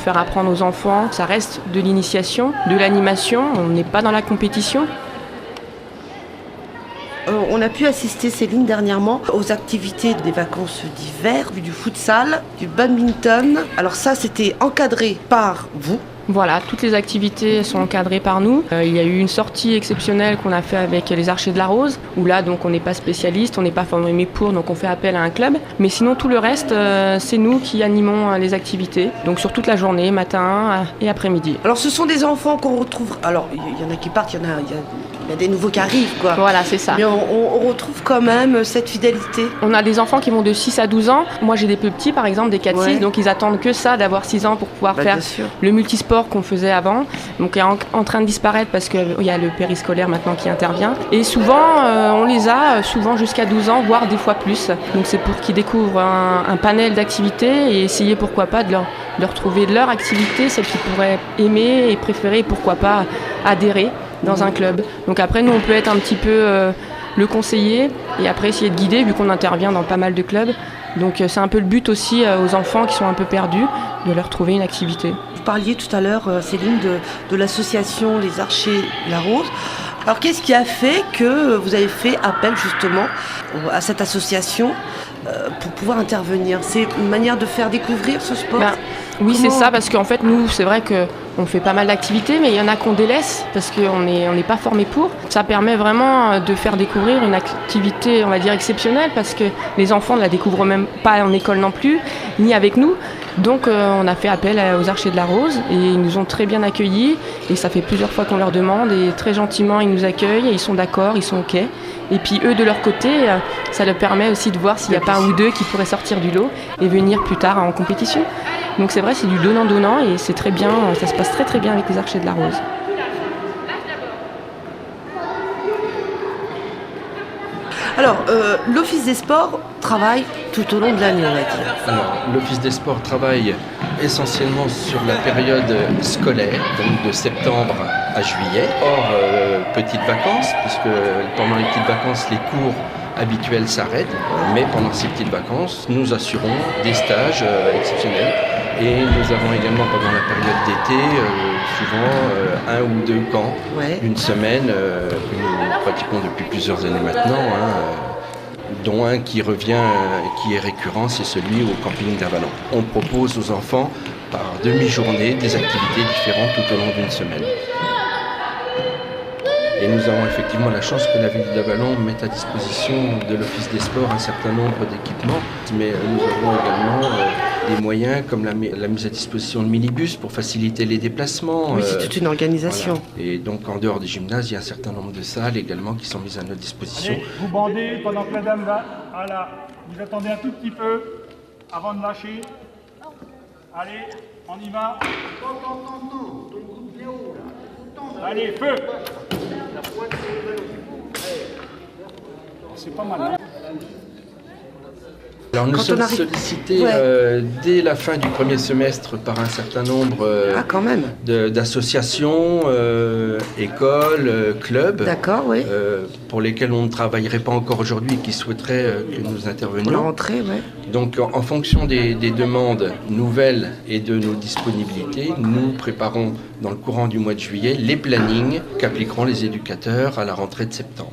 faire apprendre aux enfants. Ça reste de l'initiation, de l'animation, on n'est pas dans la compétition. On a pu assister, Céline, dernièrement aux activités des vacances d'hiver, du futsal, du badminton. Alors ça, c'était encadré par vous. Voilà, toutes les activités sont encadrées par nous. Il y a eu une sortie exceptionnelle qu'on a fait avec les Archers de la Rose, où là, donc, on n'est pas spécialiste, on n'est pas formé pour, donc on fait appel à un club. Mais sinon, tout le reste, c'est nous qui animons les activités, donc sur toute la journée, matin et après-midi. Alors ce sont des enfants qu'on retrouve. Alors il y en a qui partent, il y a des nouveaux qui arrivent, quoi. Voilà, c'est ça. Mais on retrouve quand même cette fidélité. On a des enfants qui vont de 6 à 12 ans. Moi, j'ai des plus petits, par exemple, des 4-6, Ouais. donc ils attendent que ça, d'avoir 6 ans pour pouvoir faire Bien sûr. le multisport qu'on faisait avant. Donc, il est en train de disparaître parce qu'il y a le périscolaire maintenant qui intervient. Et souvent, on les a souvent jusqu'à 12 ans, voire des fois plus. Donc, c'est pour qu'ils découvrent un panel d'activités et essayer, pourquoi pas, de leur trouver leur activité, celle qu'ils pourraient aimer et préférer, et pourquoi pas adhérer dans un club. Donc après, nous, on peut être un petit peu le conseiller et après essayer de guider, vu qu'on intervient dans pas mal de clubs. Donc c'est un peu le but aussi aux enfants qui sont un peu perdus, de leur trouver une activité. Vous parliez tout à l'heure, Céline, de l'association Les Archers de la Rose. Alors qu'est-ce qui a fait que vous avez fait appel justement à cette association pour pouvoir intervenir? C'est une manière de faire découvrir ce sport? Oui, c'est Comment- ça, parce qu'en fait, nous, c'est vrai qu'on fait pas mal d'activités, mais il y en a qu'on délaisse parce qu'on n'est pas formé pour. Ça permet vraiment de faire découvrir une activité, on va dire, exceptionnelle, parce que les enfants ne la découvrent même pas en école non plus, ni avec nous. Donc, on a fait appel aux Archers de la Rose et ils nous ont très bien accueillis. Et ça fait plusieurs fois qu'on leur demande et très gentiment, ils nous accueillent et ils sont d'accord, ils sont OK. Et puis eux, de leur côté, ça leur permet aussi de voir s'il n'y a pas un ou deux qui pourraient sortir du lot et venir plus tard en compétition. Donc c'est vrai, c'est du donnant-donnant et c'est très bien, ça se passe très très bien avec les Archers de la Rose. Alors, l'Office des sports travaille tout au long de l'année, on va dire. Alors, l'Office des sports travaille essentiellement sur la période scolaire, donc de septembre à juillet, hors petites vacances, puisque pendant les petites vacances, les cours habituels s'arrêtent, mais pendant ces petites vacances, nous assurons des stages exceptionnels. Et nous avons également pendant la période d'été, souvent un ou deux camps, une semaine, que nous pratiquons depuis plusieurs années maintenant, dont un qui revient, qui est récurrent, c'est celui au camping d'Avalon. On propose aux enfants par demi-journée des activités différentes tout au long d'une semaine. Et nous avons effectivement la chance que la ville d'Avalon mette à disposition de l'Office des sports un certain nombre d'équipements, mais nous avons également des moyens comme la mise à disposition de minibus pour faciliter les déplacements. Oui, c'est toute une organisation. Voilà. Et donc en dehors des gymnases, il y a un certain nombre de salles également qui sont mises à notre disposition. Allez, vous bandez pendant que la dame va. Voilà. Vous attendez un tout petit peu avant de lâcher. Allez, on y va. Allez, feu. C'est pas mal, hein? Alors nous Quand sommes on arrive- sollicités dès la fin du premier semestre par un certain nombre Quand même. d'associations, écoles, clubs, D'accord, oui. pour lesquels on ne travaillerait pas encore aujourd'hui et qui souhaiteraient que nous Pour la intervenions. rentrée, oui. Donc en fonction des demandes nouvelles et de nos disponibilités, nous préparons dans le courant du mois de juillet les plannings qu'appliqueront les éducateurs à la rentrée de septembre.